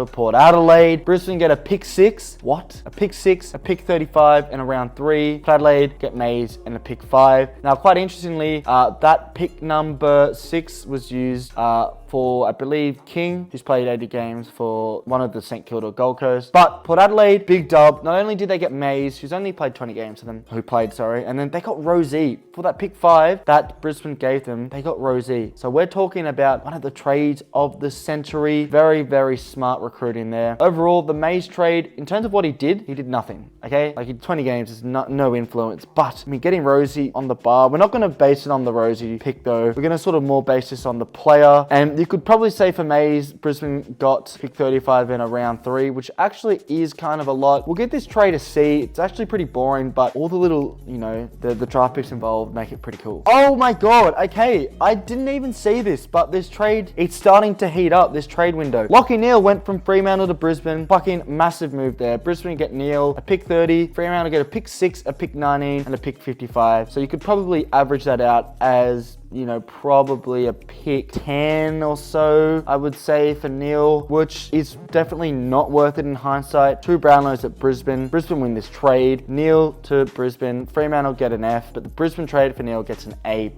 For Port Adelaide, Brisbane get a pick 6. What? A pick 6, a pick 35, and a round 3. Port Adelaide get Mays and a pick 5. Now, quite interestingly, that pick number 6 was used for, I believe, King, who's played 80 games for one of the St Kilda or Gold Coast. But Port Adelaide, big dub. Not only did they get Mays, who's only played 20 games for them, and then they got Rosie. For that pick 5 that Brisbane gave them, they got Rosie. So we're talking about one of the trades of the century. Very, very smart recruiting there. Overall, the Mays trade, in terms of what he did nothing, okay? Like in 20 games, there's no influence. But, I mean, getting Rosie on the bar, we're not going to base it on the Rosie pick though. We're going to sort of more base this on the player. And you could probably say for Mays, Brisbane got pick 35 in a round 3, which actually is kind of a lot. We'll get this trade a C. It's actually pretty boring, but all the little, you know, the draft picks involved make it pretty cool. Oh my God. Okay. I didn't even see this, but this trade, it's starting to heat up, this trade window. Lachie Neale went from Fremantle to Brisbane. Fucking massive move there. Brisbane get Neale, a pick 30. Fremantle get a pick 6, a pick 19, and a pick 55. So you could probably average that out as, you know, probably a pick 10 or so, I would say, for Neale, which is definitely not worth it in hindsight. 2 Brownlows at Brisbane. Brisbane win this trade. Neale to Brisbane. Fremantle get an F, but the Brisbane trade for Neale gets an A+.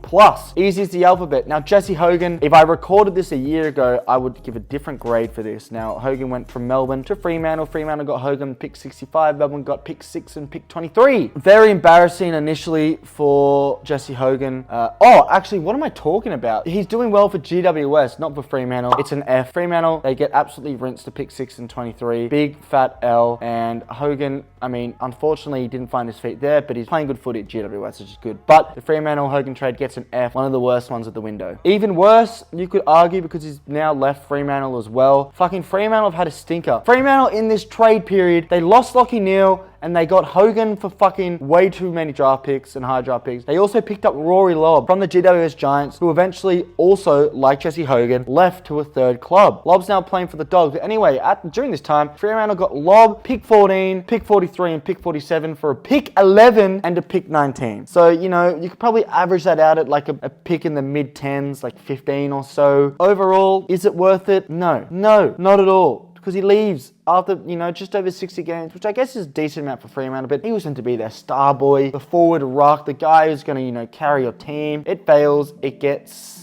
Easy as the alphabet. Now, Jesse Hogan, if I recorded this a year ago, I would give a different grade for this. Now, Hogan went from Melbourne to Fremantle. Fremantle got Hogan pick 65. Melbourne got pick 6 and pick 23. Very embarrassing initially for Jesse Hogan. Actually, what am I talking about? He's doing well for GWS, not for Fremantle. It's an F. Fremantle, they get absolutely rinsed to pick 6 and 23. Big fat L. And Hogan, I mean, unfortunately, he didn't find his feet there, but he's playing good footy at GWS, which is good. But the Fremantle-Hogan trade gets an F, one of the worst ones at the window. Even worse, you could argue, because he's now left Fremantle as well. Fucking Fremantle have had a stinker. Fremantle in this trade period, they lost Lachie Neale, and they got Hogan for fucking way too many draft picks and high draft picks. They also picked up Rory Lobb from the GWS Giants, who eventually also, like Jesse Hogan, left to a 3rd club. Lobb's now playing for the Dogs. But anyway, during this time, Fremantle got Lobb, pick 14, pick 43, and pick 47 for a pick 11 and a pick 19. So, you know, you could probably average that out at like a pick in the mid-10s, like 15 or so. Overall, is it worth it? No, not at all. Because he leaves after, you know, just over 60 games, which I guess is a decent amount for Fremantle, but he was meant to be their star boy, the forward ruck, the guy who's going to, you know, carry your team. It fails. It gets...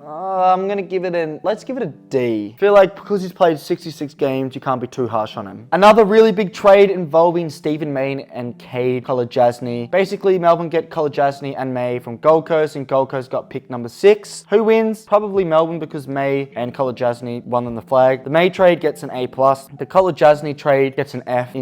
I'm going to give it let's give it a D. I feel like because he's played 66 games, you can't be too harsh on him. Another really big trade involving Stephen May and Cade Kolodjasny. Basically, Melbourne get Kolodjasny and May from Gold Coast, and Gold Coast got pick number 6. Who wins? Probably Melbourne, because May and Kolodjasny won on the flag. The May trade gets an A+. The Kolodjasny trade gets an F.